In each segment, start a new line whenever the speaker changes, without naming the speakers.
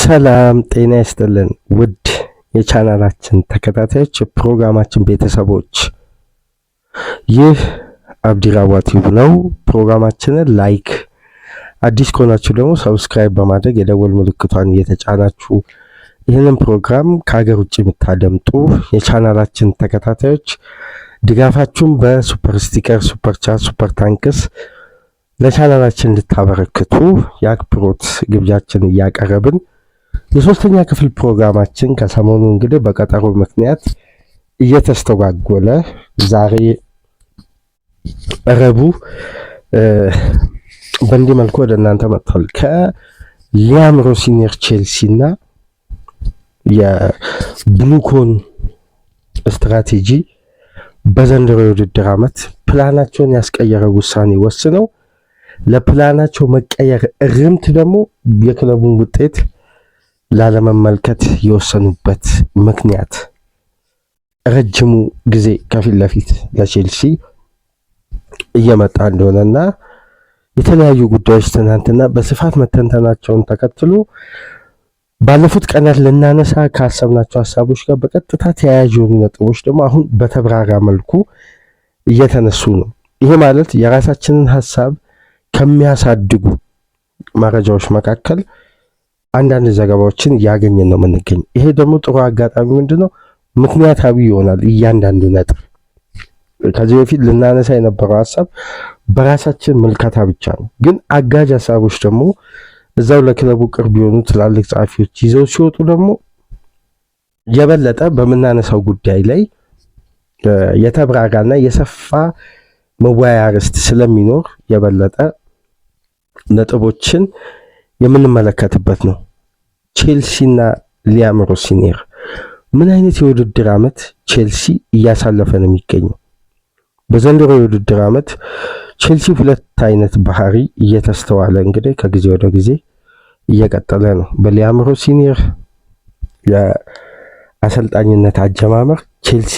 ሰላም ጤና ይስጥልን ውድ የቻናላችን ተከታታዮች ፕሮግራማችን ቤተሰቦች፣ ይህ አብዲራዋ ቲዩብ ነው። ፕሮግራማችንን ላይክ፣ አዲስ ከሆናችሁ ደግሞ ሰብስክራይብ በማድረግ የደወል ምልክቷን እየተጫናችሁ ይህንን ፕሮግራም ከሀገር ውጭ የምታደምጡ የቻናላችን ተከታታዮች ድጋፋችሁን በሱፐር ስቲከር፣ ሱፐር ቻት፣ ሱፐር ታንክስ ለቻናላችን እንድታበረክቱ የአክብሮት ግብዣችን እያቀረብን የሶስተኛ ክፍል ፕሮግራማችን ከሰሞኑ እንግዲህ በቀጠሮ ምክንያት እየተስተጓጎለ ዛሬ ረቡዕ በእንዲህ መልኩ ወደ እናንተ መጥቷል። ከሊያም ሮሲነር ቼልሲና የብሉኮን ስትራቴጂ በዘንድሮ የውድድር ዓመት ፕላናቸውን ያስቀየረ ውሳኔ ወስነው ለፕላናቸው መቀየር እርምት ደግሞ የክለቡን ውጤት ላለመመልከት የወሰኑበት ምክንያት ረጅሙ ጊዜ ከፊት ለፊት ለቼልሲ እየመጣ እንደሆነና የተለያዩ ጉዳዮች ትናንትና በስፋት መተንተናቸውን ተከትሎ ባለፉት ቀናት ልናነሳ ካሰብናቸው ሀሳቦች ጋር በቀጥታ ተያያዥ የሆኑ ነጥቦች ደግሞ አሁን በተብራራ መልኩ እየተነሱ ነው። ይሄ ማለት የራሳችንን ሀሳብ ከሚያሳድጉ መረጃዎች መካከል አንዳንድ ዘገባዎችን እያገኘን ነው የምንገኝ። ይሄ ደግሞ ጥሩ አጋጣሚ ምንድነው? ምክንያታዊ ይሆናል እያንዳንዱ ነጥብ። ከዚህ በፊት ልናነሳ የነበረው ሀሳብ በራሳችን ምልከታ ብቻ ነው፣ ግን አጋዥ ሀሳቦች ደግሞ እዛው ለክለቡ ቅርብ የሆኑ ትላልቅ ጸሐፊዎች ይዘው ሲወጡ ደግሞ የበለጠ በምናነሳው ጉዳይ ላይ የተብራራና የሰፋ መወያያ ርዕስ ስለሚኖር የበለጠ ነጥቦችን የምንመለከትበት ነው። ቼልሲና ሊያም ሮሲነር ምን አይነት የውድድር ዓመት ቼልሲ እያሳለፈ ነው የሚገኘው? በዘንድሮ የውድድር ዓመት ቼልሲ ሁለት አይነት ባህሪ እየተስተዋለ እንግዲህ ከጊዜ ወደ ጊዜ እየቀጠለ ነው። በሊያም ሮሲነር የአሰልጣኝነት አጀማመር ቼልሲ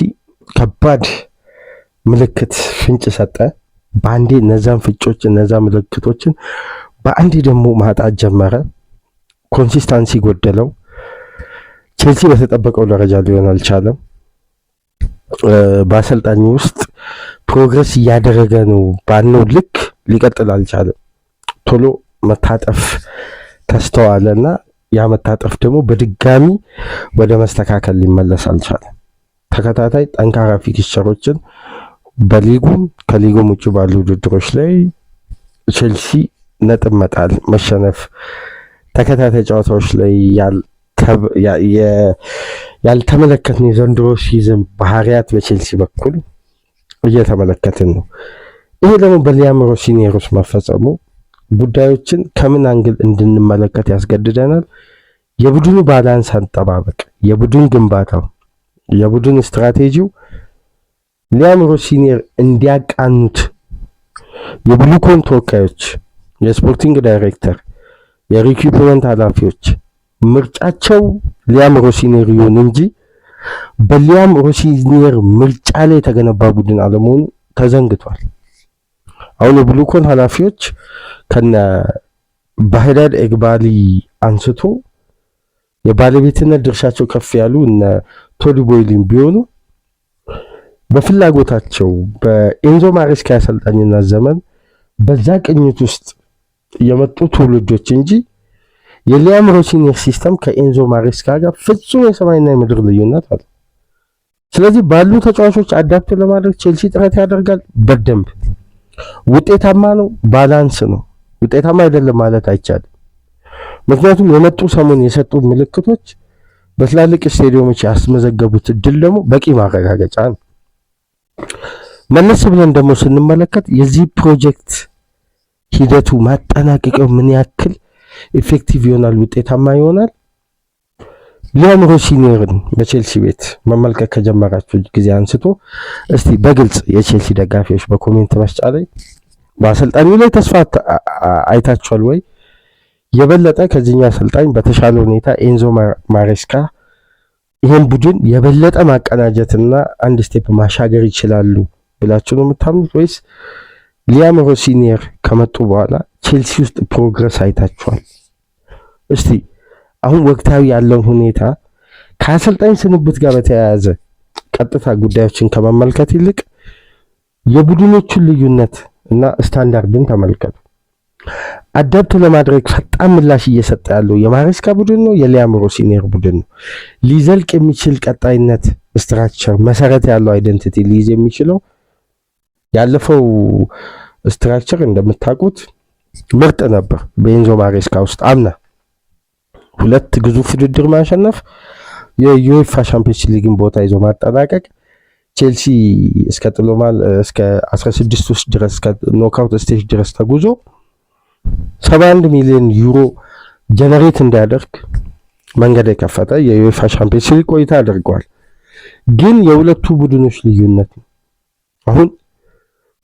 ከባድ ምልክት ፍንጭ ሰጠ። በአንዴ እነዛን ፍንጮች እነዛ ምልክቶችን በአንዴ ደግሞ ማጣት ጀመረ። ኮንሲስታንሲ ጎደለው። ቼልሲ በተጠበቀው ደረጃ ሊሆን አልቻለም። በአሰልጣኙ ውስጥ ፕሮግረስ እያደረገ ነው ባልነው ልክ ሊቀጥል አልቻለም። ቶሎ መታጠፍ ተስተዋለና ያ መታጠፍ ደግሞ በድጋሚ ወደ መስተካከል ሊመለስ አልቻለም። ተከታታይ ጠንካራ ፊክስቸሮችን በሊጉም ከሊጉም ውጭ ባሉ ውድድሮች ላይ ቼልሲ ነጥብ መጣል፣ መሸነፍ፣ ተከታታይ ጨዋታዎች ላይ ያልተመለከትን የዘንድሮ ሲዝን ባህሪያት በቼልሲ በኩል እየተመለከትን ነው። ይሄ ደግሞ በሊያም ሮሲነር ውስጥ መፈጸሙ ጉዳዮችን ከምን አንግል እንድንመለከት ያስገድደናል። የቡድኑ ባላንስ አጠባበቅ፣ የቡድን ግንባታው፣ የቡድን ስትራቴጂው ሊያም ሮሲነር እንዲያቃኑት የብሉኮን ተወካዮች፣ የስፖርቲንግ ዳይሬክተር፣ የሪኩፕመንት ኃላፊዎች ምርጫቸው ሊያም ሮሲነር ይሁን እንጂ በሊያም ሮሲነር ምርጫ ላይ የተገነባ ቡድን አለመሆኑ ተዘንግቷል። አሁን የብሉኮን ኃላፊዎች ከነ ባህዳድ ኤግባሊ አንስቶ የባለቤትነት ድርሻቸው ከፍ ያሉ እነ ቶዲ ቦይሊን ቢሆኑ በፍላጎታቸው በኤንዞ ማሬስካ አሰልጣኝነት ዘመን በዛ ቅኝት ውስጥ የመጡ ትውልዶች እንጂ የሊያም ሮሲነር ሲስተም ከኤንዞ ማሬስካ ጋር ፍጹም የሰማይና የምድር ልዩነት አለ። ስለዚህ ባሉ ተጫዋቾች አዳፕት ለማድረግ ቼልሲ ጥረት ያደርጋል። በደንብ ውጤታማ ነው፣ ባላንስ ነው። ውጤታማ አይደለም ማለት አይቻልም። ምክንያቱም የመጡ ሰሞን የሰጡ ምልክቶች በትላልቅ ስቴዲየሞች ያስመዘገቡት ድል ደግሞ በቂ ማረጋገጫ ነው። መለስ ብለን ደግሞ ስንመለከት የዚህ ፕሮጀክት ሂደቱ ማጠናቀቂያው ምን ያክል ኢፌክቲቭ ይሆናል፣ ውጤታማ ይሆናል? ሊያም ሮሲነርን በቼልሲ ቤት መመልከት ከጀመራችሁ ጊዜ አንስቶ እስቲ በግልጽ የቼልሲ ደጋፊዎች በኮሜንት መስጫ ላይ በአሰልጣኙ ላይ ተስፋ አይታችኋል ወይ? የበለጠ ከዚህኛው አሰልጣኝ በተሻለ ሁኔታ ኤንዞ ማሬስካ ይሄን ቡድን የበለጠ ማቀናጀትና አንድ ስቴፕ ማሻገር ይችላሉ ብላችሁ ነው የምታምኑት ወይስ ሊያም ሮሲነር ከመጡ በኋላ ቼልሲ ውስጥ ፕሮግረስ አይታችኋል? እስቲ አሁን ወቅታዊ ያለው ሁኔታ ከአሰልጣኝ ስንብት ጋር በተያያዘ ቀጥታ ጉዳዮችን ከመመልከት ይልቅ የቡድኖቹን ልዩነት እና ስታንዳርድን ተመልከቱ። አዳፕት ለማድረግ ፈጣን ምላሽ እየሰጠ ያለው የማሬስካ ቡድን ነው፣ የሊያም ሮሲኔር ቡድን ነው። ሊዘልቅ የሚችል ቀጣይነት ስትራክቸር፣ መሰረት ያለው አይደንቲቲ ሊይዝ የሚችለው ያለፈው ስትራክቸር እንደምታውቁት ምርጥ ነበር። በኤንዞ ማሬስካ ውስጥ አምና 2 ግዙፍ ውድድር ማሸነፍ፣ የዩኤፋ ሻምፒዮንስ ሊግን ቦታ ይዞ ማጠናቀቅ፣ ቼልሲ እስከ ጥሎማል እስከ 16 ውስጥ ድረስ ኖክአውት ስቴጅ ድረስ ተጉዞ 71 ሚሊዮን ዩሮ ጀነሬት እንዲያደርግ መንገድ የከፈተ የዩኤፋ ሻምፒዮንስ ሊግ ቆይታ አድርገዋል። ግን የሁለቱ ቡድኖች ልዩነት ነው። አሁን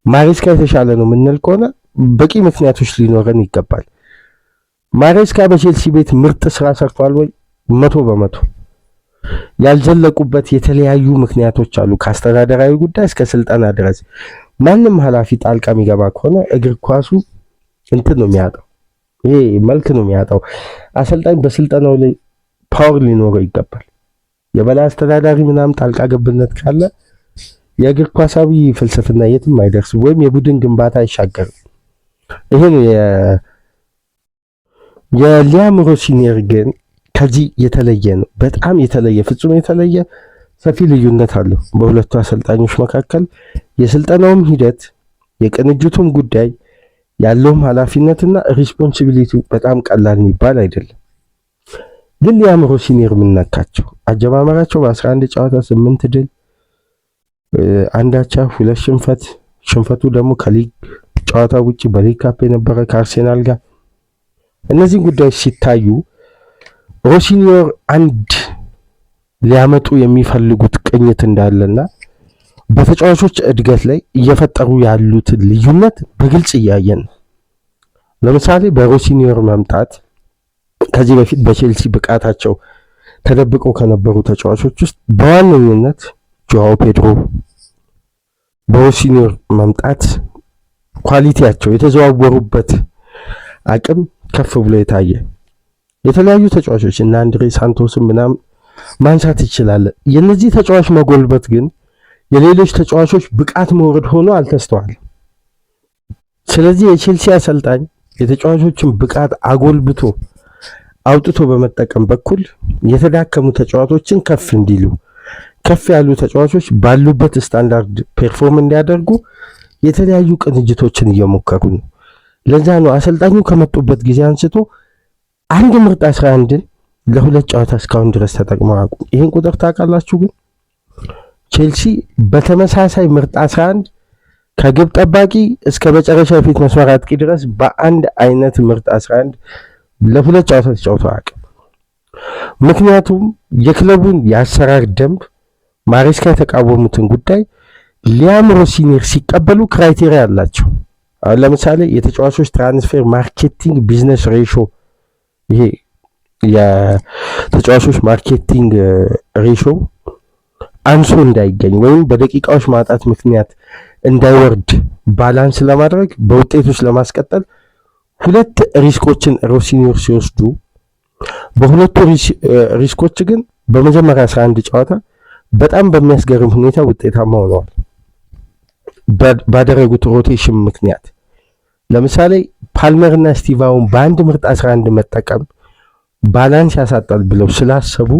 ማሬስካ የተሻለ ነው የምንል ከሆነ በቂ ምክንያቶች ሊኖረን ይገባል። ማሬስካ በቼልሲ ቤት ምርጥ ስራ ሰርቷል ወይ? 100%። ያልዘለቁበት የተለያዩ ምክንያቶች አሉ። ከአስተዳደራዊ ጉዳይ እስከ ስልጠና ድረስ ማንም ኃላፊ ጣልቃ የሚገባ ከሆነ እግር ኳሱ እንትን ነው የሚያጣው፣ ይሄ መልክ ነው የሚያጣው። አሰልጣኝ በስልጠናው ላይ ፓወር ሊኖረው ይገባል። የበላይ አስተዳዳሪ ምናምን ጣልቃ ገብነት ካለ የእግር ኳሳዊ ፍልስፍና የትም አይደርስም፣ ወይም የቡድን ግንባታ አይሻገርም። ይሄ ነው የሊያም ሮሲኔር ግን ከዚህ የተለየ ነው። በጣም የተለየ፣ ፍጹም የተለየ ሰፊ ልዩነት አለው በሁለቱ አሰልጣኞች መካከል። የስልጠናውም ሂደት የቅንጅቱም ጉዳይ ያለውም ኃላፊነትና ሪስፖንሲቢሊቲ በጣም ቀላል የሚባል አይደለም። ግን ሊያም ሮሲኔር የምነካቸው አጀማመራቸው በ11 ጨዋታ 8 ድል፣ 1 አቻ፣ 2 ሽንፈት። ሽንፈቱ ደግሞ ከሊግ ጨዋታ ውጪ በሊግ ካፕ የነበረ ከአርሴናል ጋር። እነዚህ ጉዳዮች ሲታዩ ሮሲኔር አንድ ሊያመጡ የሚፈልጉት ቅኝት እንዳለና በተጫዋቾች እድገት ላይ እየፈጠሩ ያሉትን ልዩነት በግልጽ እያየን ነው። ለምሳሌ በሮሲኔር መምጣት ከዚህ በፊት በቼልሲ ብቃታቸው ተደብቀው ከነበሩ ተጫዋቾች ውስጥ በዋነኝነት ጆአዎ ፔድሮ፣ በሮሲኔር መምጣት ኳሊቲያቸው የተዘዋወሩበት አቅም ከፍ ብሎ የታየ የተለያዩ ተጫዋቾች እና አንድሬ ሳንቶስም ምናምን ማንሳት ይችላል። የነዚህ ተጫዋች መጎልበት ግን የሌሎች ተጫዋቾች ብቃት መውረድ ሆኖ አልተስተዋልም። ስለዚህ የቼልሲ አሰልጣኝ የተጫዋቾችን ብቃት አጎልብቶ አውጥቶ በመጠቀም በኩል የተዳከሙ ተጫዋቾችን ከፍ እንዲሉ፣ ከፍ ያሉ ተጫዋቾች ባሉበት ስታንዳርድ ፐርፎርም እንዲያደርጉ የተለያዩ ቅንጅቶችን እየሞከሩ ነው። ለዛ ነው አሰልጣኙ ከመጡበት ጊዜ አንስቶ አንድ ምርጥ 11ን ለ2 ጨዋታ እስካሁን ድረስ ተጠቅመው አቁ። ይሄን ቁጥር ታውቃላችሁ? ግን ቼልሲ በተመሳሳይ ምርጥ 11 ከግብ ጠባቂ እስከ መጨረሻ የፊት መስመር አጥቂ ድረስ በአንድ አይነት ምርጥ 11 ለ2 ጨዋታ ተጫውተው አያውቅም። ምክንያቱም የክለቡን የአሰራር ደንብ ማሬስካ የተቃወሙትን ጉዳይ ሊያም ሮሲኔር ሲቀበሉ ክራይቴሪያ አላቸው። አሁን ለምሳሌ የተጫዋቾች ትራንስፌር ማርኬቲንግ ቢዝነስ ሬሾ፣ ይሄ የተጫዋቾች ማርኬቲንግ ሬሾ አንሶ እንዳይገኝ ወይም በደቂቃዎች ማጣት ምክንያት እንዳይወርድ ባላንስ ለማድረግ በውጤቶች ለማስቀጠል 2 ሪስኮችን ሮሲኔር ሲወስዱ፣ በሁለቱ ሪስኮች ግን በመጀመሪያ 11 ጨዋታ በጣም በሚያስገርም ሁኔታ ውጤታማ ሆነዋል። ባደረጉት ሮቴሽን ምክንያት ለምሳሌ ፓልመርና ስቲቫውን በአንድ ምርጥ 11 መጠቀም ባላንስ ያሳጣል ብለው ስላሰቡ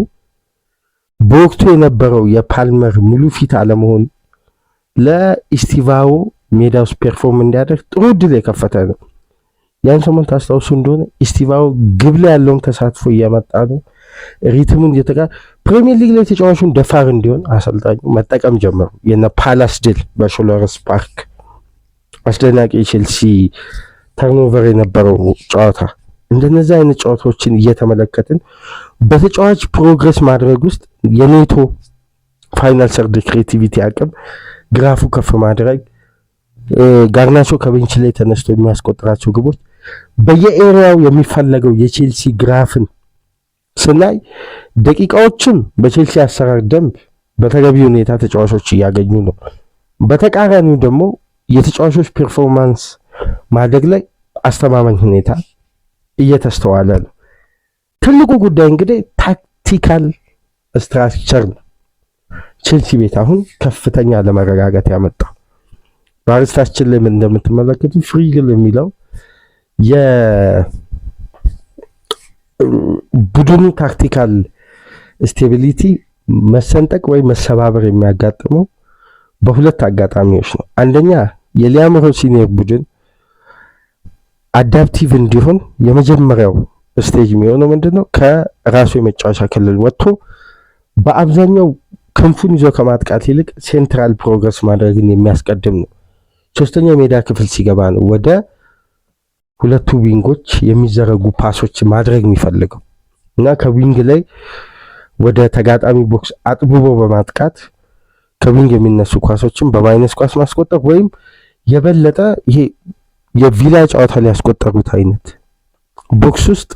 በወቅቱ የነበረው የፓልመር ሙሉ ፊት አለመሆን ለስቲቫው ሜዳ ውስጥ ፐርፎርም እንዲያደርግ ጥሩ እድል የከፈተ ነው። ያን ሰሞን ታስታውሱ እንደሆነ ስቲቫው ግብ ላይ ያለውን ተሳትፎ እያመጣ ነው። ሪትሙን ፕሪሚየር ሊግ ላይ ተጫዋቹን ደፋር እንዲሆን አሰልጣኙ መጠቀም ጀመሩ። የነ ፓላስ ድል በሾለርስ ፓርክ አስደናቂ ቼልሲ ተርኖቨር የነበረው ጨዋታ፣ እንደነዚህ አይነት ጨዋታዎችን እየተመለከትን በተጫዋች ፕሮግረስ ማድረግ ውስጥ የኔቶ ፋይናል ሰርድ ክሬቲቪቲ አቅም ግራፉ ከፍ ማድረግ፣ ጋርናቾ ከቤንች ላይ ተነስቶ የሚያስቆጥራቸው ግቦች፣ በየኤሪያው የሚፈለገው የቼልሲ ግራፍን ስናይ ደቂቃዎችም በቼልሲ አሰራር ደንብ በተገቢ ሁኔታ ተጫዋቾች እያገኙ ነው። በተቃራኒው ደግሞ የተጫዋቾች ፐርፎርማንስ ማደግ ላይ አስተማማኝ ሁኔታ እየተስተዋለ ነው። ትልቁ ጉዳይ እንግዲህ ታክቲካል ስትራክቸር ነው። ቼልሲ ቤት አሁን ከፍተኛ ለመረጋጋት ያመጣው በአርስታችን ላይ እንደምትመለከቱ ፍሪግል የሚለው የቡድኑ ታክቲካል ስቴቢሊቲ መሰንጠቅ ወይ መሰባበር የሚያጋጥመው በሁለት አጋጣሚዎች ነው። አንደኛ የሊያም ሮሲኔር ቡድን አዳፕቲቭ እንዲሆን የመጀመሪያው ስቴጅ የሚሆነው ምንድነው? ከራሱ የመጫወቻ ክልል ወጥቶ በአብዛኛው ክንፉን ይዞ ከማጥቃት ይልቅ ሴንትራል ፕሮግረስ ማድረግን የሚያስቀድም ነው። ሶስተኛ የሜዳ ክፍል ሲገባ ነው ወደ ሁለቱ ዊንጎች የሚዘረጉ ፓሶች ማድረግ የሚፈልገው እና ከዊንግ ላይ ወደ ተጋጣሚ ቦክስ አጥብቦ በማጥቃት ከዊንግ የሚነሱ ኳሶችን በማይነስ ኳስ ማስቆጠር ወይም የበለጠ ይሄ የቪላ ጨዋታ ላይ ያስቆጠሩት አይነት ቦክስ ውስጥ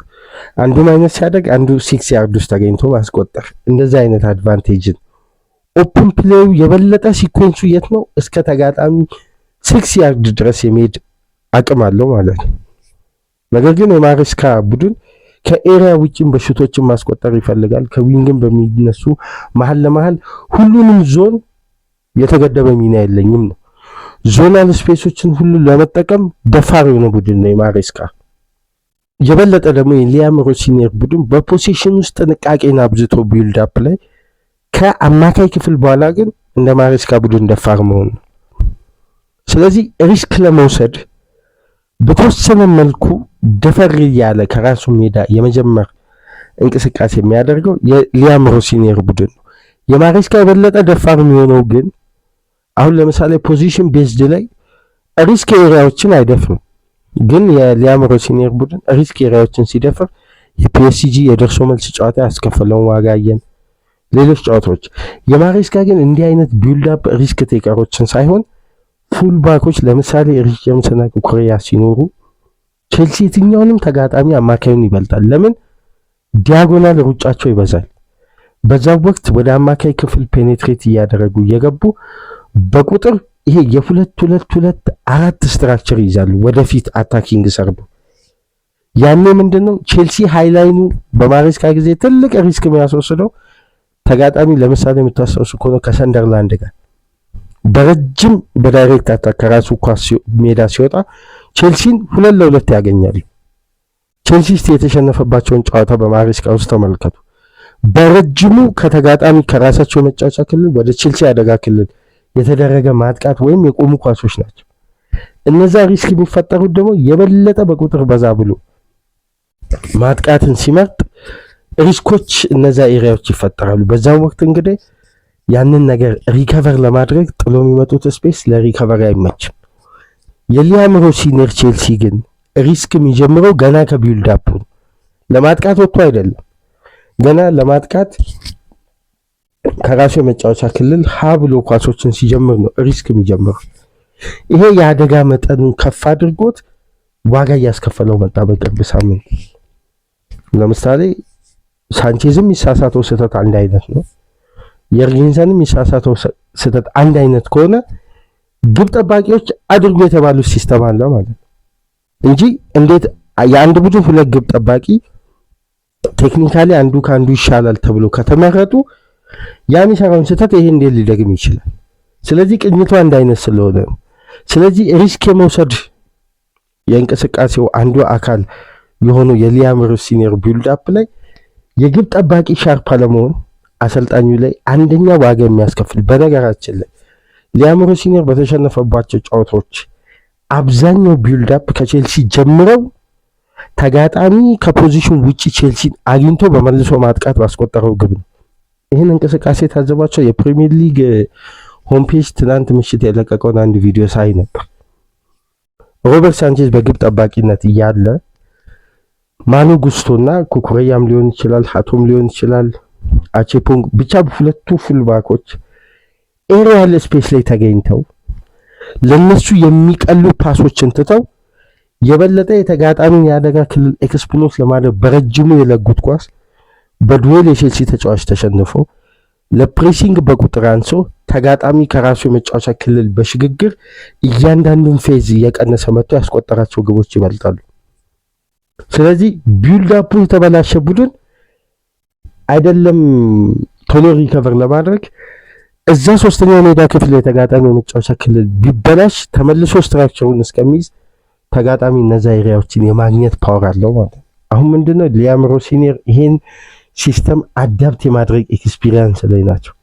አንዱ ማይነስ ሲያደርግ አንዱ 6 ያርድ ውስጥ ተገኝቶ ማስቆጠር፣ እንደዚህ አይነት አድቫንቴጅን ኦፕን ፕሌዩ የበለጠ ሲኮንሱ የት ነው እስከ ተጋጣሚ 6 ያርድ ድረስ የሚሄድ አቅም አለው ማለት ነው። ነገር ግን የማሬስካ ቡድን ከኤሪያ ውጭም በሽቶችን ማስቆጠር ይፈልጋል። ከዊንግም በሚነሱ መሀል ለመሀል ሁሉንም ዞን የተገደበ ሚና የለኝም ነው። ዞናል ስፔሶችን ሁሉ ለመጠቀም ደፋር የሆነ ቡድን ነው የማሬስካ። የበለጠ ደግሞ የሊያም ሮሲኔር ቡድን በፖሴሽን ውስጥ ጥንቃቄን አብዝቶ ቢልድ አፕ ላይ ከአማካይ ክፍል በኋላ ግን እንደ ማሬስካ ቡድን ደፋር መሆን ነው። ስለዚህ ሪስክ ለመውሰድ በተወሰነ መልኩ ደፈር ያለ ከራሱ ሜዳ የመጀመር እንቅስቃሴ የሚያደርገው የሊያም ሮሲኔር ቡድን ነው። የማሬስካ የበለጠ ደፋር የሚሆነው ግን አሁን ለምሳሌ ፖዚሽን ቤዝድ ላይ ሪስክ ኤሪያዎችን አይደፍርም። ግን የሊያም ሮሲኔር ቡድን ሪስክ ኤሪያዎችን ሲደፍር የፒኤስጂ የደርሶ መልስ ጨዋታ ያስከፈለውን ዋጋ አየን። ሌሎች ጨዋታዎች የማሬስካ ግን እንዲህ አይነት ቢልድ አፕ ሪስክ ቴከሮችን ሳይሆን ፉል ባኮች ለምሳሌ ሪች ጀምስና ኩኩሬያ ሲኖሩ ቼልሲ የትኛውንም ተጋጣሚ አማካዩን ይበልጣል። ለምን? ዲያጎናል ሩጫቸው ይበዛል። በዛው ወቅት ወደ አማካይ ክፍል ፔኔትሬት እያደረጉ እየገቡ በቁጥር ይሄ የ2-2-2-4 ስትራክቸር ይዛሉ ወደፊት አታኪንግ ሰርዶ። ያኔ ምንድነው ቼልሲ ሃይላይኑ በማሬስካ ጊዜ ትልቅ ሪስክ የሚያስወስደው ተጋጣሚ ለምሳሌ የምታስታውሱ ከሆነ ከሰንደርላንድ ጋር በረጅም በዳይሬክት አታክ ከራሱ ኳስ ሜዳ ሲወጣ ቼልሲን 2-2 ያገኛሉ። ቼልሲ የተሸነፈባቸውን ጨዋታ በማሬስካ ውስጥ ተመልከቱ። በረጅሙ ከተጋጣሚ ከራሳቸው መጫወቻ ክልል ወደ ቼልሲ አደጋ ክልል የተደረገ ማጥቃት ወይም የቆሙ ኳሶች ናቸው። እነዛ ሪስክ የሚፈጠሩት ደግሞ የበለጠ በቁጥር በዛ ብሎ ማጥቃትን ሲመርጥ ሪስኮች እነዛ ኤሪያዎች ይፈጠራሉ። በዛው ወቅት እንግዲህ ያንን ነገር ሪከቨር ለማድረግ ጥሎ የሚመጡት ስፔስ ለሪከቨር አይመችም። የሊያም ሮሲኔር ቼልሲ ግን ሪስክ የሚጀምረው ገና ከቢልድ አፕ ነው። ለማጥቃት ወጥቶ አይደለም። ገና ለማጥቃት ከራሱ የመጫወቻ ክልል ሀ ብሎ ኳሶችን ሲጀምር ነው ሪስክ የሚጀምረው። ይሄ የአደጋ መጠኑን ከፍ አድርጎት ዋጋ እያስከፈለው መጣ። በቅርብ ሳምንት ለምሳሌ ሳንቼዝም የሚሳሳተው ስህተት አንድ አይነት ነው። የርጊንሰንም የሚሳሳተው ስህተት አንድ አይነት ከሆነ ግብ ጠባቂዎች አድርጎ የተባሉት ሲስተም አለ ማለት ነው እንጂ እንዴት የአንድ ቡድን ሁለት ግብ ጠባቂ ቴክኒካሊ አንዱ ከአንዱ ይሻላል ተብሎ ከተመረጡ ያ የሚሰራውን ስህተት ይሄ እንዴት ሊደግም ይችላል? ስለዚህ ቅኝቱ አንድ አይነት ስለሆነ ነው። ስለዚህ ሪስክ የመውሰድ የእንቅስቃሴው አንዱ አካል የሆነው የሊያም ሮሲኔር ቢልድ አፕ ላይ የግብ ጠባቂ ሻርፕ አለመሆን አሰልጣኙ ላይ አንደኛ ዋጋ የሚያስከፍል። በነገራችን ላይ ሊያም ሮሲኔር በተሸነፈባቸው ጨዋታዎች አብዛኛው ቢልድ አፕ ከቼልሲ ጀምረው ተጋጣሚ ከፖዚሽን ውጪ ቼልሲን አግኝቶ በመልሶ ማጥቃት ባስቆጠረው ግብ ነው። ይህን እንቅስቃሴ የታዘባቸው የፕሪሚየር ሊግ ሆም ፔጅ ትናንት ምሽት የለቀቀውን አንድ ቪዲዮ ሳይ ነበር። ሮበርት ሳንቼዝ በግብ ጠባቂነት እያለ ማኑ ጉስቶና ኩኩሬያም ሊሆን ይችላል፣ ሀቶም ሊሆን ይችላል፣ አቼፖንግ ብቻ ሁለቱ ፉልባኮች ኤሪያል ስፔስ ላይ ተገኝተው ለነሱ የሚቀሉ ፓሶችን ትተው የበለጠ የተጋጣሚን የአደጋ ክልል ኤክስፕሎት ለማድረግ በረጅሙ የለጉት ኳስ በዱዌል የቼልሲ ተጫዋች ተሸንፎ ለፕሬሲንግ በቁጥር አንሶ ተጋጣሚ ከራሱ የመጫወቻ ክልል በሽግግር እያንዳንዱን ፌዝ እየቀነሰ መጥቶ ያስቆጠራቸው ግቦች ይበልጣሉ። ስለዚህ ቢልድ አፑ የተበላሸ ቡድን አይደለም ቶሎ ሪከቨር ለማድረግ እዛ ሶስተኛው ሜዳ ክፍል የተጋጣሚ መጫወቻ ክልል ቢበላሽ ተመልሶ ስትራክቸሩን እስከሚይዝ ተጋጣሚ እነዛ ኤሪያዎችን የማግኘት ፓወር አለው ማለት ነው። አሁን ምንድነው ሊያም ሮሲኒየር ይሄን ሲስተም አዳፕት የማድረግ ኤክስፒሪየንስ ላይ ናቸው።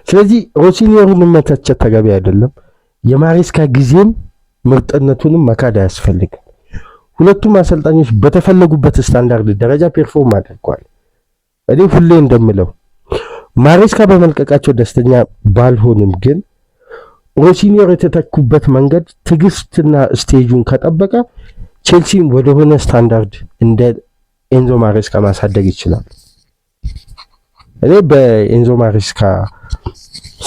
ስለዚህ ሮሲኒየሩን መተቸት ተገቢ አይደለም። የማሬስካ ጊዜም ምርጥነቱንም መካድ አያስፈልግም። ሁለቱም አሰልጣኞች በተፈለጉበት ስታንዳርድ ደረጃ ፐርፎርም አድርገዋል። እኔ ሁሌ እንደምለው ማሬስካ በመልቀቃቸው ደስተኛ ባልሆንም ግን ሮሲኒየር የተተኩበት መንገድ ትዕግስትና ስቴጁን ከጠበቀ ቼልሲን ወደሆነ ስታንዳርድ እንደ ኤንዞ ማሬስካ ማሳደግ ይችላል። እኔ በኤንዞ ማሬስካ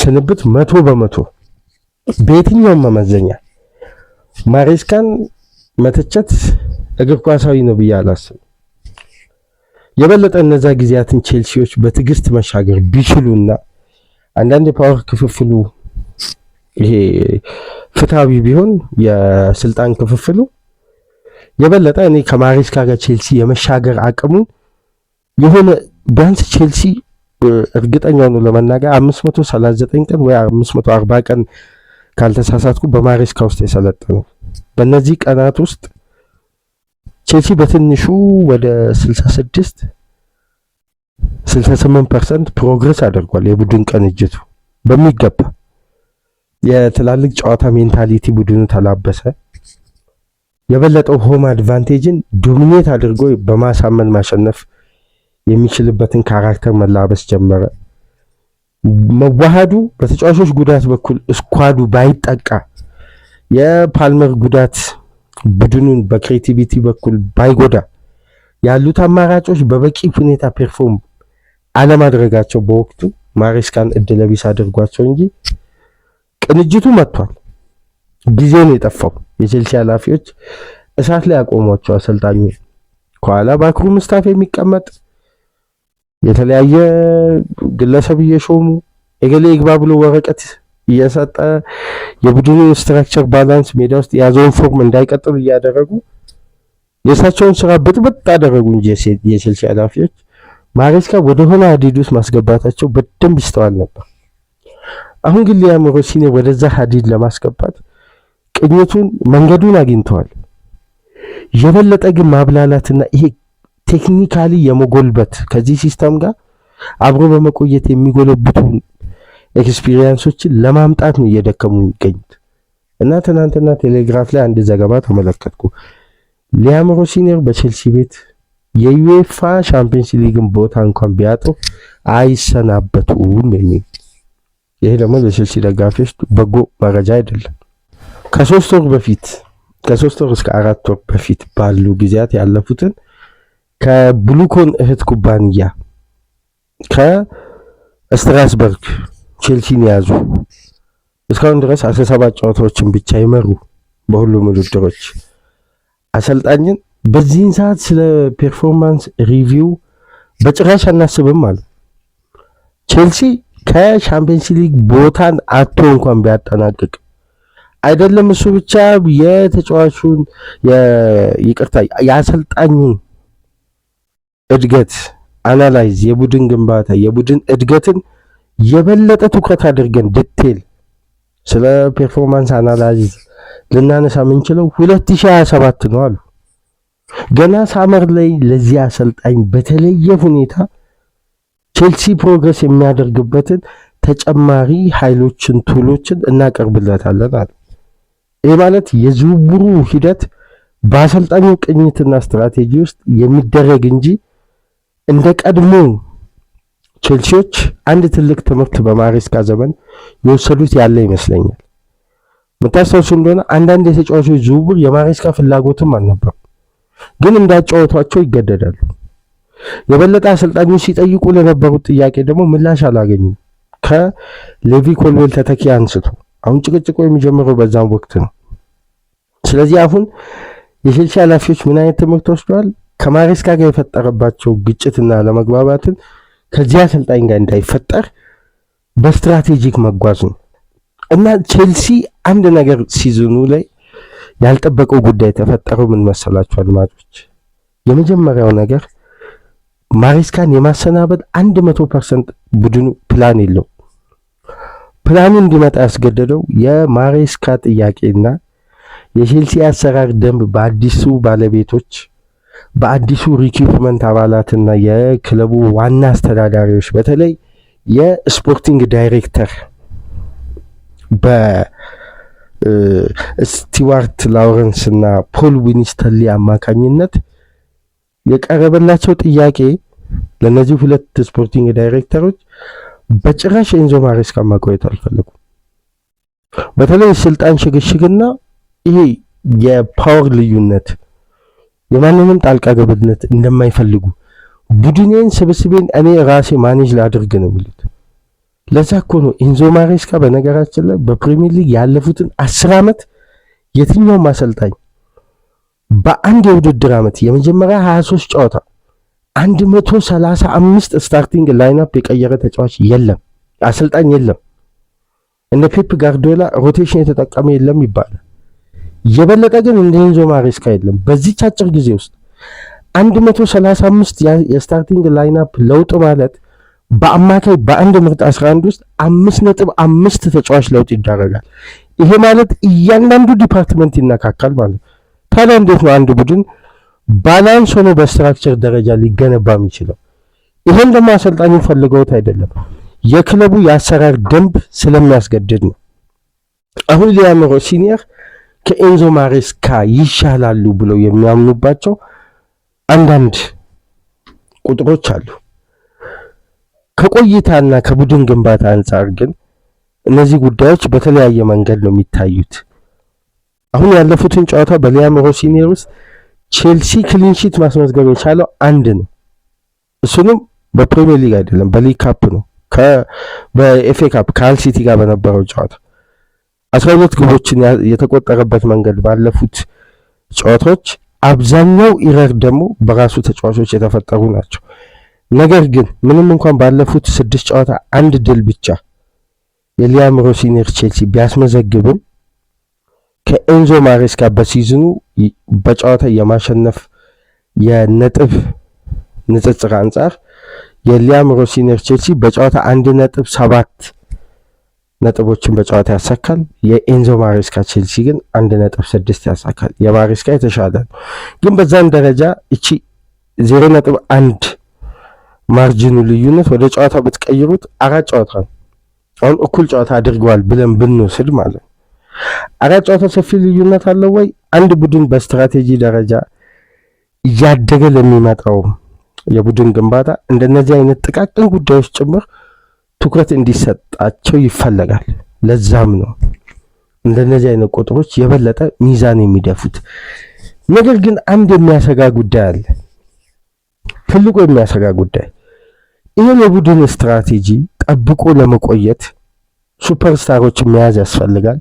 ስንብት 100% በየትኛውም መመዘኛ ማሬስካን መተቸት እግር ኳሳዊ ነው ብዬ አላስብም። የበለጠ እነዛ ጊዜያትን ቼልሲዎች በትዕግስት መሻገር ቢችሉና አንዳንድ የፓወር ክፍፍሉ ይሄ ፍትሃዊ ቢሆን የስልጣን ክፍፍሉ የበለጠ እኔ ከማሬስካ ጋር ቼልሲ የመሻገር አቅሙን የሆነ ቢያንስ ቼልሲ እርግጠኛው ነው ለመናገር 539 ቀን ወይ 540 ቀን ካልተሳሳትኩ በማሬስካ ውስጥ የሰለጠነው። በእነዚህ ቀናት ውስጥ ቼልሲ በትንሹ ወደ 68% ፕሮግረስ አድርጓል። የቡድን ቅንጅቱ በሚገባ የትላልቅ ጨዋታ ሜንታሊቲ ቡድኑ ተላበሰ። የበለጠው ሆም አድቫንቴጅን ዶሚኔት አድርጎ በማሳመን ማሸነፍ የሚችልበትን ካራክተር መላበስ ጀመረ። መዋሃዱ በተጫዋቾች ጉዳት በኩል ስኳዱ ባይጠቃ የፓልመር ጉዳት ቡድኑን በክሬቲቪቲ በኩል ባይጎዳ ያሉት አማራጮች በበቂ ሁኔታ ፐርፎርም አለማድረጋቸው በወቅቱ ማሬስካን እድለቢስ አድርጓቸው እንጂ ቅንጅቱ መጥቷል። ጊዜው ነው የጠፋው። የቼልሲ ኃላፊዎች እሳት ላይ ያቆሟቸው አሰልጣኙ ከኋላ ባክሩም ስታፍ የሚቀመጥ የተለያየ ግለሰብ እየሾሙ እገሌ ይግባ ብሎ ወረቀት እየሰጠ የቡድኑ ስትራክቸር ባላንስ ሜዳ ውስጥ የያዘውን ፎርም እንዳይቀጥል እያደረጉ የእሳቸውን ስራ ብጥብጥ አደረጉ እንጂ የቼልሲ ኃላፊዎች ማሬስካ ወደሆነ ሀዲድ ውስጥ ማስገባታቸው በደንብ ይስተዋል ነበር። አሁን ግን ሊያም ሮሲኒየር ወደዛ ሀዲድ ለማስገባት ቅኝቱን መንገዱን አግኝተዋል። የበለጠ ግን ማብላላትና ይሄ ቴክኒካሊ የመጎልበት ከዚህ ሲስተም ጋር አብሮ በመቆየት የሚጎለብቱ ኤክስፒሪየንሶችን ለማምጣት ነው እየደከሙ የሚገኙት። እና ትናንትና ቴሌግራፍ ላይ አንድ ዘገባ ተመለከትኩ። ሊያም ሮሲኒየር በቼልሲ ቤት የዩኤፋ ቻምፒየንስ ሊግን ቦታ እንኳን ቢያጡ አይሰናበቱም የሚል። ይሄ ደግሞ ለቼልሲ ደጋፊዎች በጎ መረጃ አይደለም። ከ3 ወር እስከ 4 ወር በፊት ባሉ ጊዜያት ያለፉትን ከብሉኮን እህት ኩባንያ ከስትራስበርግ ቼልሲን ያዙ እስካሁን ድረስ 17 ጨዋታዎችን ብቻ ይመሩ በሁሉም ውድድሮች አሰልጣኝን በዚህን ሰዓት ስለ ፐርፎርማንስ ሪቪው በጭራሽ አናስብም አሉ። ቼልሲ ከቻምፒየንስ ሊግ ቦታን አቶ እንኳን ቢያጠናቅቅ አይደለም እሱ ብቻ የተጫዋቹን የአሰልጣኙን እድገት አናላይዝ የቡድን ግንባታ የቡድን እድገትን የበለጠ ትኩረት አድርገን ዲቴል ስለ ፐርፎርማንስ አናላይዝ ልናነሳ የምንችለው 2027 ነው አሉ። ገና ሳመር ላይ ለዚህ አሰልጣኝ በተለየ ሁኔታ ቼልሲ ፕሮግረስ የሚያደርግበትን ተጨማሪ ኃይሎችን ቱሎችን እናቀርብለታለን አሉ። ይህ ማለት የዝውውሩ ሂደት በአሰልጣኙ ቅኝትና ስትራቴጂ ውስጥ የሚደረግ እንጂ እንደ ቀድሞ ቼልሲዎች አንድ ትልቅ ትምህርት በማሬስካ ዘመን የወሰዱት ያለ ይመስለኛል። መታሰሱ እንደሆነ አንዳንድ የተጫዋቾች ዝውውር የማሬስካ ፍላጎትም አልነበረም፣ ግን እንዳጫወቷቸው ይገደዳሉ። የበለጠ አሰልጣኙ ሲጠይቁ ለነበሩት ጥያቄ ደግሞ ምላሽ አላገኙም። ከሌቪ ኮልዌል ተተኪ አንስቶ አሁን ጭቅጭቆ የሚጀምረው በዛም ወቅት ነው። ስለዚህ አሁን የቼልሲ ኃላፊዎች ምን አይነት ትምህርት ወስደዋል? ከማሬስካ ጋር የፈጠረባቸው ግጭትና ለመግባባትን ከዚህ አሰልጣኝ ጋር እንዳይፈጠር በስትራቴጂክ መጓዝ ነው እና ቼልሲ አንድ ነገር ሲዝኑ ላይ ያልጠበቀው ጉዳይ ተፈጠረው ምን መሰላችሁ አድማጮች? የመጀመሪያው ነገር ማሬስካን የማሰናበት 100% ቡድኑ ፕላን የለው። ፕላኑ እንዲመጣ ያስገደደው የማሬስካ ጥያቄና የቼልሲ አሰራር ደንብ በአዲሱ ባለቤቶች በአዲሱ ሪክሩትመንት አባላትና የክለቡ ዋና አስተዳዳሪዎች በተለይ የስፖርቲንግ ዳይሬክተር በስቲዋርት ላውረንስ እና ፖል ዊኒስተንሊ አማካኝነት የቀረበላቸው ጥያቄ ለነዚህ ሁለት ስፖርቲንግ ዳይሬክተሮች በጭራሽ ኤንዞ ማሬስካ ማቆየት አልፈለጉም። በተለይ ስልጣን ሽግሽግና ይሄ የፓወር ልዩነት የማንንም ጣልቃ ገብነት እንደማይፈልጉ ቡድኔን ስብስቤን እኔ ራሴ ማኔጅ ላድርግ ነው የሚሉት። ለዛ እኮ ነው ኤንዞ ማሬስካ በነገራችን ላይ በፕሪሚየር ሊግ ያለፉትን 10 ዓመት የትኛውም አሰልጣኝ በአንድ የውድድር ዓመት የመጀመሪያ 23 ጨዋታ 135 ስታርቲንግ ላይንአፕ የቀየረ ተጫዋች የለም፣ አሰልጣኝ የለም። እነ ፔፕ ጋርዲዮላ ሮቴሽን የተጠቀመ የለም ይባላል። የበለጠ ግን እንደ ኤንዞ ማሬስካ የለም። በዚህች አጭር ጊዜ ውስጥ 135 የስታርቲንግ ላይንአፕ ለውጥ ማለት በአማካይ በአንድ ምርጥ 11 ውስጥ 5.5 ተጫዋች ለውጥ ይደረጋል። ይሄ ማለት እያንዳንዱ ዲፓርትመንት ይነካካል ማለት። ታዲያ እንዴት ነው አንድ ቡድን ባላንስ ሆኖ በስትራክቸር ደረጃ ሊገነባ የሚችለው? ይሄን ደግሞ አሰልጣኙ ፈልገውት አይደለም፣ የክለቡ የአሰራር ደንብ ስለሚያስገድድ ነው። አሁን ሊያም ሮሲኒየር ከኤንዞ ማሬስካ ይሻላሉ ብለው የሚያምኑባቸው አንዳንድ ቁጥሮች አሉ። ከቆይታና ከቡድን ግንባታ አንጻር ግን እነዚህ ጉዳዮች በተለያየ መንገድ ነው የሚታዩት። አሁን ያለፉትን ጨዋታ በሊያም ሮሲኒየር ውስጥ ቼልሲ ክሊንሺት ማስመዝገብ የቻለው አንድ ነው። እሱንም በፕሪሚየር ሊግ አይደለም በሊግ ካፕ ነው። በኤፍኤ ካፕ ከሃል ሲቲ ጋር በነበረው ጨዋታ 12 ግቦችን የተቆጠረበት መንገድ ባለፉት ጨዋታዎች አብዛኛው ኢረር ደግሞ በራሱ ተጫዋቾች የተፈጠሩ ናቸው። ነገር ግን ምንም እንኳን ባለፉት 6 ጨዋታ አንድ ድል ብቻ የሊያም ሮሲኒየር ቼልሲ ቢያስመዘግብም ከኤንዞ ማሬስካ በሲዝኑ በጨዋታ የማሸነፍ የነጥብ ንጽጽር አንጻር የሊያም ሮሲኒየር ቼልሲ በጨዋታ 1.7 ነጥቦችን በጨዋታ ያሳካል። የኤንዞ ማሬስካ ቼልሲ ግን 1.6 ያሳካል። የማሬስካ የተሻለ ነው። ግን በዛን ደረጃ እቺ 0.1 ማርጂኑ ልዩነት ወደ ጨዋታ ብትቀይሩት 4 ጨዋታ ነው። አሁን እኩል ጨዋታ አድርገዋል ብለን ብንወስድ ማለት 4 ጨዋታ ሰፊ ልዩነት አለው ወይ? አንድ ቡድን በስትራቴጂ ደረጃ እያደገ ለሚመጣው የቡድን ግንባታ እንደነዚህ አይነት ጥቃቅን ጉዳዮች ጭምር ትኩረት እንዲሰጣቸው ይፈለጋል። ለዛም ነው እንደነዚህ አይነት ቁጥሮች የበለጠ ሚዛን የሚደፉት። ነገር ግን አንድ የሚያሰጋ ጉዳይ አለ። ትልቁ የሚያሰጋ ጉዳይ ይህን የቡድን ስትራቴጂ ጠብቆ ለመቆየት ሱፐርስታሮችን መያዝ ያስፈልጋል።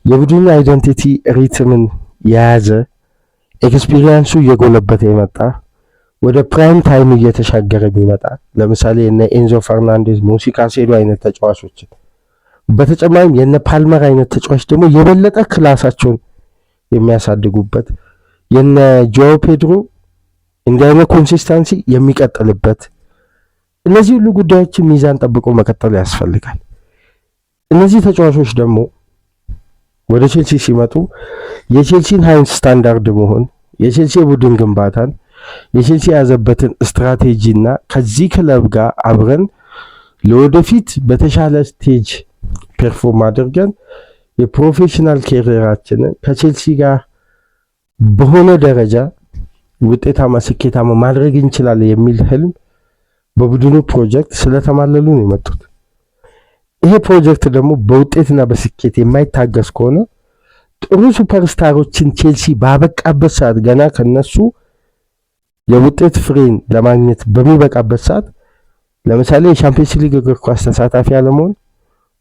የቡድን አይደንቲቲ ሪትምን የያዘ ኤክስፒሪየንሱ እየጎለበተ የመጣ ወደ ፕራይም ታይም እየተሻገረ የሚመጣ ለምሳሌ የነ ኤንዞ ፈርናንዴዝ፣ ሞሲ ካሴዶ አይነት ተጫዋቾችን በተጨማሪም የነ ፓልመር አይነት ተጫዋች ደግሞ የበለጠ ክላሳቸውን የሚያሳድጉበት የነ ጆ ፔድሮ እንዲህ አይነት ኮንሲስተንሲ የሚቀጥልበት እነዚህ ሁሉ ጉዳዮችን ሚዛን ጠብቆ መቀጠል ያስፈልጋል። እነዚህ ተጫዋቾች ደግሞ ወደ ቼልሲ ሲመጡ የቼልሲን ሃይን ስታንዳርድ መሆን የቼልሲ ቡድን ግንባታን የቼልሲ ያዘበትን ስትራቴጂና ከዚህ ክለብ ጋር አብረን ለወደፊት በተሻለ ስቴጅ ፐርፎርም አድርገን የፕሮፌሽናል ኬሪየራችንን ከቼልሲ ጋር በሆነ ደረጃ ውጤታማ ስኬታማ ማድረግ እንችላለን የሚል ህልም በቡድኑ ፕሮጀክት ስለተማለሉ ነው የመጡት። ይሄ ፕሮጀክት ደግሞ በውጤትና በስኬት የማይታገስ ከሆነ ጥሩ ሱፐርስታሮችን ቼልሲ ባበቃበት ሰዓት ገና ከነሱ የውጤት ፍሬን ለማግኘት በሚበቃበት ሰዓት ለምሳሌ የቻምፒየንስ ሊግ እግር ኳስ ተሳታፊ አለመሆን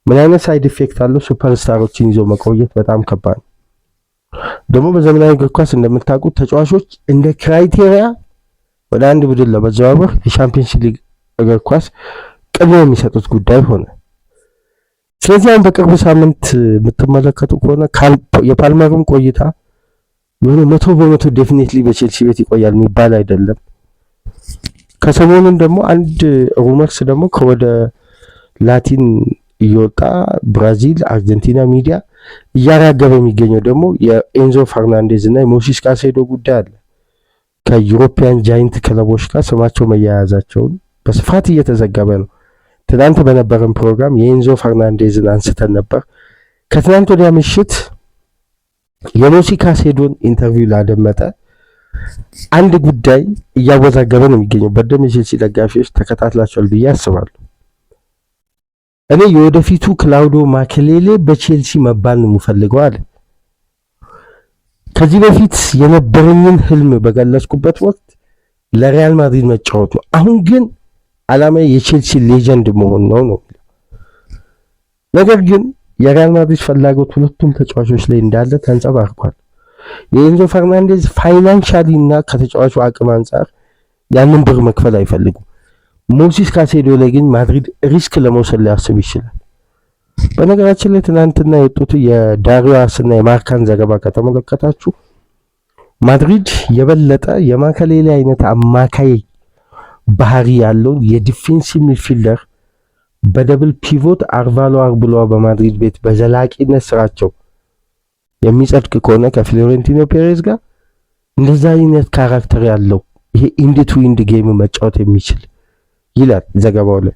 ምን አይነት ሳይድ ኢፌክት አለው? ሱፐርስታሮችን ይዞ መቆየት በጣም ከባድ ነው። ደግሞ በዘመናዊ እግር ኳስ እንደምታውቁት ተጫዋቾች እንደ ክራይቴሪያ ወደ አንድ ቡድን ለመዘዋወር የቻምፒየንስ ሊግ እግር ኳስ ቅድሚያ የሚሰጡት ጉዳይ ሆነ። ስለዚህ አሁን በቅርብ ሳምንት የምትመለከቱ ከሆነ የፓልመርም ቆይታ የሆነ 100% ዴፊኒትሊ በቼልሲ ቤት ይቆያል የሚባል አይደለም። ከሰሞኑን ደግሞ አንድ ሩመርስ ደግሞ ከወደ ላቲን እየወጣ ብራዚል፣ አርጀንቲና ሚዲያ እያራገበ የሚገኘው ደግሞ የኤንዞ ፈርናንዴዝ እና የሞሲስ ካይሴዶ ጉዳይ አለ። ከዩሮፒያን ጃይንት ክለቦች ጋር ስማቸው መያያዛቸውን በስፋት እየተዘገበ ነው። ትናንት በነበረን ፕሮግራም የኤንዞ ፈርናንዴዝን አንስተን ነበር። ከትናንት ወዲያ ምሽት የሞሲስ ካይሴዶን ኢንተርቪው ላደመጠ አንድ ጉዳይ እያወዛገበ ነው የሚገኘው። በደም የቼልሲ ደጋፊዎች ተከታትላቸዋል ብዬ አስባለሁ። እኔ የወደፊቱ ክላውዶ ማኬሌሌ በቼልሲ መባል ነው የምፈልገው አለ። ከዚህ በፊት የነበረኝን ህልም በገለጽኩበት ወቅት ለሪያል ማድሪድ መጫወት ነው። አሁን ግን ዓላማዬ የቼልሲ ሌጀንድ መሆን ነው። ነገር ግን የሪያል ማድሪድ ፍላጎት ሁለቱም ተጫዋቾች ላይ እንዳለ ተንጸባርቋል። የኤንዞ ፈርናንዴዝ ፋይናንሻሊ እና ከተጫዋቹ አቅም አንጻር ያንን ብር መክፈል አይፈልጉም። ሞሲስ ካይሴዶ ላይ ግን ማድሪድ ሪስክ ለመውሰድ ሊያስብ ይችላል። በነገራችን ላይ ትናንትና የወጡት የዳሪዮስ እና የማርካን ዘገባ ከተመለከታችሁ ማድሪድ የበለጠ የማኬሌሌ አይነት አማካይ ባህሪ ያለውን የዲፌንሲቭ ሚድፊልደር በደብል ፒቮት አርቫሎር ብሎ በማድሪድ ቤት በዘላቂነት ስራቸው የሚጸድቅ ከሆነ ከፍሎሬንቲኖ ፔሬዝ ጋር እንደዛ አይነት ካራክተር ያለው ይሄ ኢንድ ቱ ኢንድ ጌም መጫወት የሚችል ይላል ዘገባው ላይ።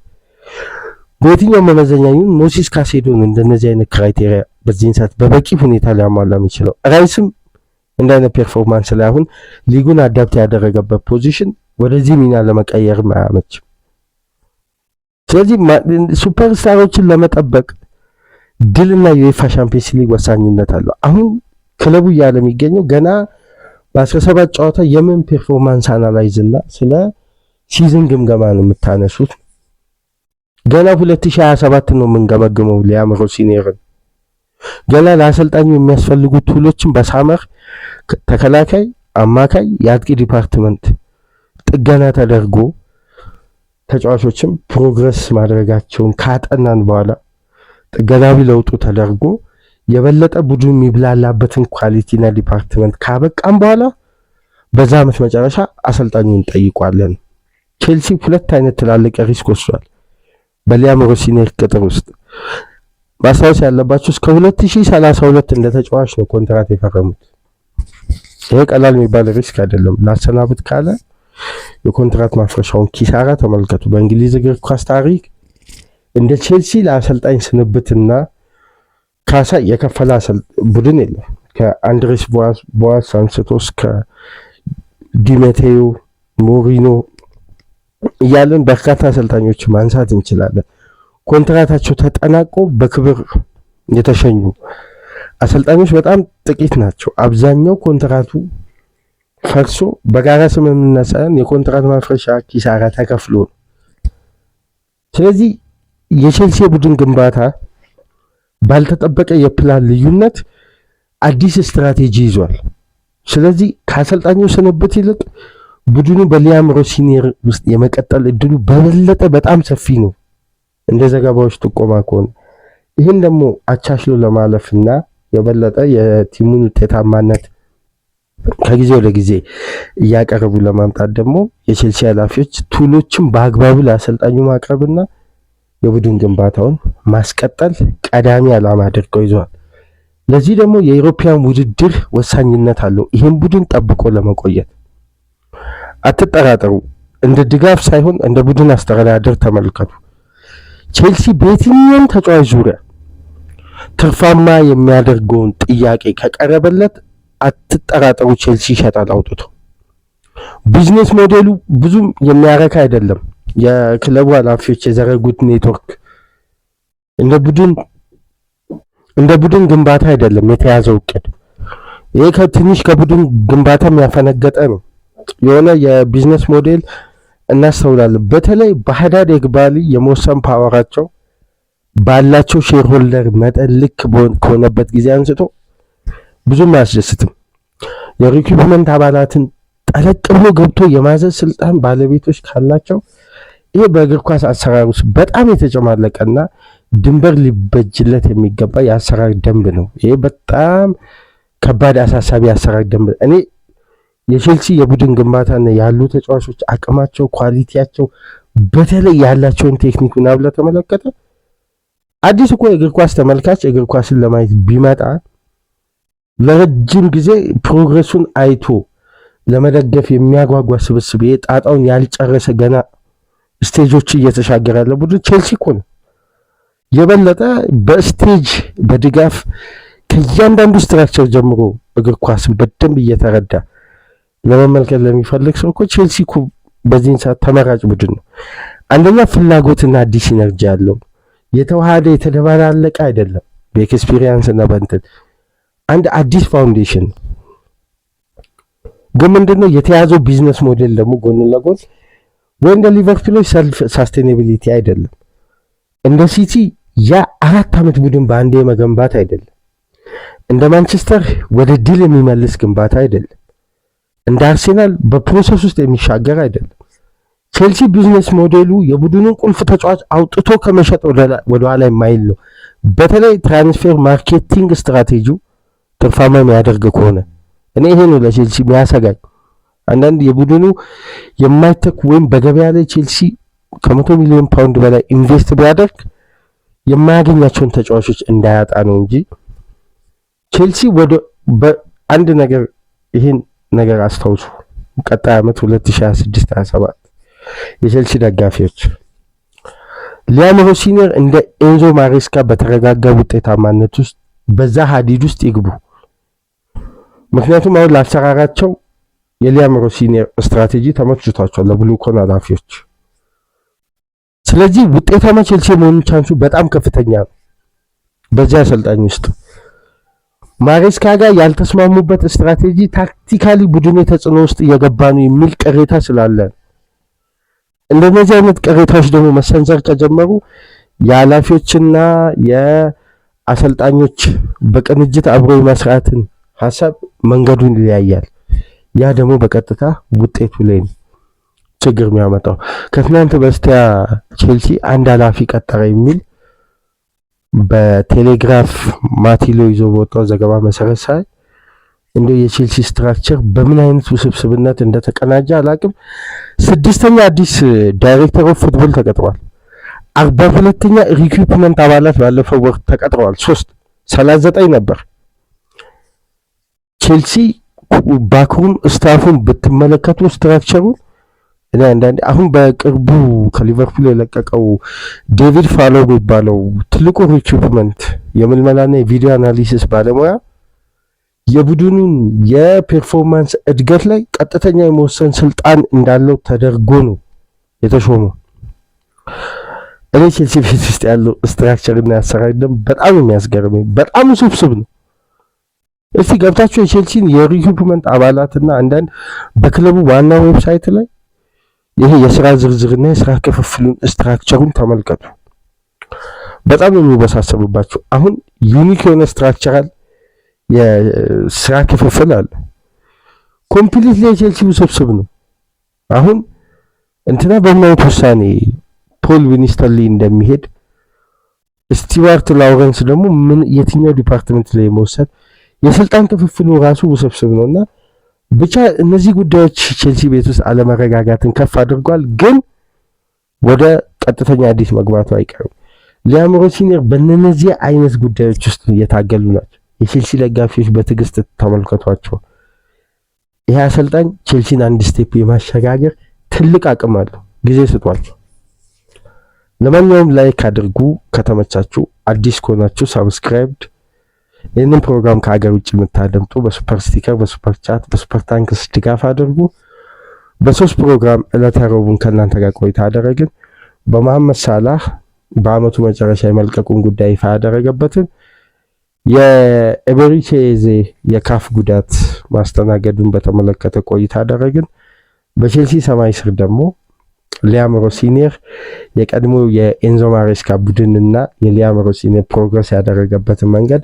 በየትኛው መመዘኛ ይሁን ሞሲስ ካይሴዶን እንደነዚህ አይነት ክራይቴሪያ በዚህን ሰዓት በበቂ ሁኔታ ሊያሟላ የሚችለው ራይስም እንደ አይነት ፐርፎርማንስ ላይ አሁን ሊጉን አዳፕት ያደረገበት ፖዚሽን ወደዚህ ሚና ለመቀየር አያመችም። ስለዚህ ሱፐርስታሮችን ለመጠበቅ ድልና የዩኤፋ ቻምፒየንስ ሊግ ወሳኝነት አለው። አሁን ክለቡ እያለ የሚገኘው ገና በ17 ጨዋታ የምን ፐርፎርማንስ አናላይዝ እና ስለ ሲዝን ግምገማ ነው የምታነሱት። ገና 2027 ነው የምንገመግመው ሊያምሮ ሲኒየርን። ገና ለአሰልጣኙ የሚያስፈልጉ ቱሎችን በሳመር ተከላካይ፣ አማካይ፣ የአጥቂ ዲፓርትመንት ጥገና ተደርጎ ተጫዋቾችም ፕሮግረስ ማድረጋቸውን ካጠናን በኋላ ጥገናዊ ለውጡ ተደርጎ የበለጠ ቡድን የሚብላላበትን ኳሊቲና ዲፓርትመንት ካበቃም በኋላ በዛ ዓመት መጨረሻ አሰልጣኙን እንጠይቋለን። ቼልሲ ሁለት አይነት ትላልቅ ሪስክ ወስዷል በሊያምሮ ሲኒየር ቅጥር ውስጥ። ማስታወስ ያለባችሁ እስከ 2032 እንደ ተጫዋች ነው ኮንትራት የፈረሙት። ይሄ ቀላል የሚባል ሪስክ አይደለም። ላሰናብት ካለ የኮንትራት ማፍረሻውን ኪሳራ ተመልከቱ። በእንግሊዝ እግር ኳስ ታሪክ እንደ ቼልሲ ለአሰልጣኝ ስንብትና ካሳ የከፈለ ቡድን የለም። ከአንድሬስ ቦዋስ አንስቶ እስከ ዲሜቴዮ ሞሪኖ እያለን በርካታ አሰልጣኞች ማንሳት እንችላለን። ኮንትራታቸው ተጠናቆ በክብር የተሸኙ አሰልጣኞች በጣም ጥቂት ናቸው። አብዛኛው ኮንትራቱ ፈርሶ በጋራ ስምምነት ሳይሆን የኮንትራት ማፍረሻ ኪሳራ ተከፍሎ ነው። ስለዚህ የቼልሲ ቡድን ግንባታ ባልተጠበቀ የፕላን ልዩነት አዲስ ስትራቴጂ ይዟል። ስለዚህ ከአሰልጣኙ ስንብት ይልቅ ቡድኑ በሊያምሮ ሲኒየር ውስጥ የመቀጠል እድሉ በበለጠ በጣም ሰፊ ነው እንደ ዘገባዎች ጥቆማ ከሆነ። ይህን ደግሞ አቻችሎ ለማለፍና የበለጠ የቲሙን ውጤታማነት ከጊዜ ወደ ጊዜ እያቀረቡ ለማምጣት ደግሞ የቼልሲ ኃላፊዎች ቱሎችን በአግባቡ ለአሰልጣኙ ማቅረብና የቡድን ግንባታውን ማስቀጠል ቀዳሚ ዓላማ አድርገው ይዘዋል። ለዚህ ደግሞ የአውሮፓውያን ውድድር ወሳኝነት አለው። ይህን ቡድን ጠብቆ ለመቆየት አትጠራጠሩ። እንደ ድጋፍ ሳይሆን እንደ ቡድን አስተዳደር ተመልከቱ። ቼልሲ በየትኛውም ተጫዋች ዙሪያ ትርፋማ የሚያደርገውን ጥያቄ ከቀረበለት አትጠራጠሩ፣ ቼልሲ ይሸጣል አውጥቶ። ቢዝነስ ሞዴሉ ብዙም የሚያረካ አይደለም። የክለቡ ኃላፊዎች የዘረጉት ኔትወርክ እንደ ቡድን ግንባታ አይደለም የተያዘው እቅድ። ይሄ ከትንሽ ከቡድን ግንባታ የሚያፈነገጠ ነው። የሆነ የቢዝነስ ሞዴል እናስተውላለን። በተለይ በሀዳድ ኤግባሊ የመወሰን ፓወራቸው ባላቸው ሼርሆልደር መጠን ልክ ከሆነበት ጊዜ አንስቶ ብዙም አያስደስትም። የሪክሩትመንት አባላትን ጠለቅ ብሎ ገብቶ የማዘዝ ስልጣን ባለቤቶች ካላቸው ይሄ በእግር ኳስ አሰራር ውስጥ በጣም የተጨማለቀና ድንበር ሊበጅለት የሚገባ የአሰራር ደንብ ነው። ይሄ በጣም ከባድ አሳሳቢ አሰራር ደንብ እኔ የቼልሲ የቡድን ግንባታና ያሉ ተጫዋቾች አቅማቸው ኳሊቲያቸው በተለይ ያላቸውን ቴክኒክ ምናምን ለተመለከተ አዲስ እኮ የእግር ኳስ ተመልካች እግር ኳስን ለማየት ቢመጣ ለረጅም ጊዜ ፕሮግረሱን አይቶ ለመደገፍ የሚያጓጓ ስብስብ ጣጣውን ያልጨረሰ ገና ስቴጆች እየተሻገረ ያለ ቡድን ቼልሲ እኮ ነው። የበለጠ በስቴጅ በድጋፍ ከእያንዳንዱ ስትራክቸር ጀምሮ እግር ኳስን በደንብ እየተረዳ ለመመልከት ለሚፈልግ ሰው እኮ ቼልሲ እኮ በዚህን ሰዓት ተመራጭ ቡድን ነው። አንደኛ ፍላጎትና አዲስ ኢነርጂ ያለው የተዋሃደ የተደባላለቀ አይደለም። በኤክስፒሪየንስ እና በእንትን አንድ አዲስ ፋውንዴሽን ግን ምንድነው የተያዘው ቢዝነስ ሞዴል ደግሞ ጎን ለጎን ወይ እንደ ሊቨርፑሎች ሰልፍ ሳስቴኔቢሊቲ አይደለም። እንደ ሲቲ ያ 4 ዓመት ቡድን በአንዴ መገንባት አይደለም። እንደ ማንቸስተር ወደ ድል የሚመልስ ግንባታ አይደለም። እንደ አርሴናል በፕሮሰስ ውስጥ የሚሻገር አይደለም። ቼልሲ ቢዝነስ ሞዴሉ የቡድኑን ቁልፍ ተጫዋች አውጥቶ ከመሸጥ ወደ ኋላ የማይል ነው። በተለይ ትራንስፌር ማርኬቲንግ ስትራቴጂው ትርፋማ የሚያደርግ ከሆነ እኔ ይሄ ነው ለቼልሲ የሚያሰጋኝ። አንዳንድ የቡድኑ የማይተክ ወይም በገበያ ላይ ቼልሲ ከ100 ሚሊዮን ፓውንድ በላይ ኢንቨስት ቢያደርግ የማያገኛቸውን ተጫዋቾች እንዳያጣ ነው እንጂ ቼልሲ ወደ በአንድ ነገር ይሄን ነገር አስታውሱ። ቀጣይ ዓመት 2026-27 የቼልሲ ደጋፊዎች ሊያም ሮሲነር እንደ ኤንዞ ማሬስካ በተረጋጋ ውጤታማነት ውስጥ በዛ ሀዲድ ውስጥ ይግቡ። ምክንያቱም አሁን ላሰራራቸው የሊያም ሮሲነር ስትራቴጂ ተመችቷቸዋል ለብሉ ኮን ኃላፊዎች። ስለዚህ ውጤታማ ቼልሲ መሆኑ ቻንሱ በጣም ከፍተኛ ነው። በዚያ አሰልጣኝ ውስጥ ማሬስካ ጋር ያልተስማሙበት ስትራቴጂ ታክቲካሊ ቡድኑ ተጽዕኖ ውስጥ እየገባ ነው የሚል ቅሬታ ስላለ እንደነዚህ አይነት ቅሬታዎች ደግሞ መሰንዘር ከጀመሩ የኃላፊዎችና የአሰልጣኞች በቅንጅት አብሮ መስራትን ሐሳብ መንገዱን ይለያያል። ያ ደግሞ በቀጥታ ውጤቱ ላይ ችግር የሚያመጣው። ከትናንት በስቲያ ቼልሲ አንድ ኃላፊ ቀጠረ የሚል በቴሌግራፍ ማቲሎ ይዞ በወጣው ዘገባ መሰረት ሳይ እንደ የቼልሲ ስትራክቸር በምን አይነት ውስብስብነት እንደተቀናጀ አላቅም። 6ኛ አዲስ ዳይሬክተር ኦፍ ፉትቦል ተቀጥሯል። 42ኛ ሪክሩትመንት አባላት ባለፈው ወቅት ተቀጥረዋል። 39 ነበር። ቼልሲ ባክሩም ስታፉን ብትመለከቱ ስትራክቸሩን እና አንዳንዴ አሁን በቅርቡ ከሊቨርፑል የለቀቀው ዴቪድ ፋሎ የሚባለው ትልቁ ሪክሩትመንት የምልመላና የቪዲዮ አናሊሲስ ባለሙያ የቡድኑን የፐርፎርማንስ እድገት ላይ ቀጥተኛ የመወሰን ስልጣን እንዳለው ተደርጎ ነው የተሾመው። እኔ ቼልሲ ቤት ውስጥ ያለው ስትራክቸር እና አሰራር በጣም የሚያስገርመኝ በጣም ውስብስብ ነው። እስቲ ገብታችሁ የቼልሲን የሪክሩትመንት አባላትና አንዳንድ በክለቡ ዋና ዌብሳይት ላይ ይሄ የሥራ ዝርዝርና የሥራ ክፍፍሉን ስትራክቸሩን ተመልከቱ። በጣም የሚወሳሰብባችሁ አሁን ዩኒክ የሆነ ስትራክቸራል የሥራ ክፍፍል አለ። ኮምፕሊትሊ የቼልሲ ውስብስብ ነው። አሁን እንትና በማየት ውሳኔ ፖል ዊኒስተንሊ እንደሚሄድ ስቲዋርት ላውረንስ ደግሞ ምን የትኛው ዲፓርትመንት ላይ መውሰድ የስልጣን ክፍፍሉ ራሱ ውስብስብ ነውና ብቻ እነዚህ ጉዳዮች ቼልሲ ቤት ውስጥ አለመረጋጋትን ከፍ አድርጓል። ግን ወደ ቀጥተኛ አዲስ መግባቱ አይቀርም። ሊያም ሮሲነር በእነዚህ አይነት ጉዳዮች ውስጥ እየታገሉ ናቸው። የቼልሲ ደጋፊዎች በትዕግስት ተመልከቷቸው። ይሄ አሰልጣኝ ቼልሲን አንድ ስቴፕ የማሸጋገር ትልቅ አቅም አለው። ጊዜ ስጧቸው። ለማንኛውም ላይክ አድርጉ ከተመቻችሁ። አዲስ ከሆናችሁ ሳብስክራይብድ። ይህንን ፕሮግራም ከሀገር ውጭ የምታደምጡ በሱፐር ስቲከር፣ በሱፐር ቻት፣ በሱፐር ታንክስ ድጋፍ አድርጉ። በ3 ፕሮግራም ዕለተ ረቡዕን ከእናንተ ጋር ቆይታ አደረግን። በመሐመድ ሳላህ በአመቱ መጨረሻ የመልቀቁን ጉዳይ ይፋ ያደረገበትን የኤቤሪቺ ኤዜ የካፍ ጉዳት ማስተናገዱን በተመለከተ ቆይታ አደረግን። በቼልሲ ሰማይ ስር ደግሞ ሊያም ሮሲነር የቀድሞ የኤንዞ ማሬስካ ቡድንና የሊያም ሮሲነር ፕሮግረስ ያደረገበትን መንገድ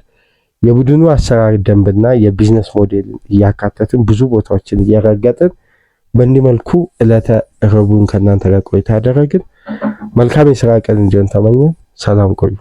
የቡድኑ አሰራር ደንብና የቢዝነስ ሞዴልን እያካተትን ብዙ ቦታዎችን እየረገጥን በእንዲህ መልኩ ዕለተ ረቡዕን ከእናንተ ጋር ቆይታ ያደረግን። መልካም የሥራ ቀን እንዲሆን ተመኘን። ሰላም ቆዩ።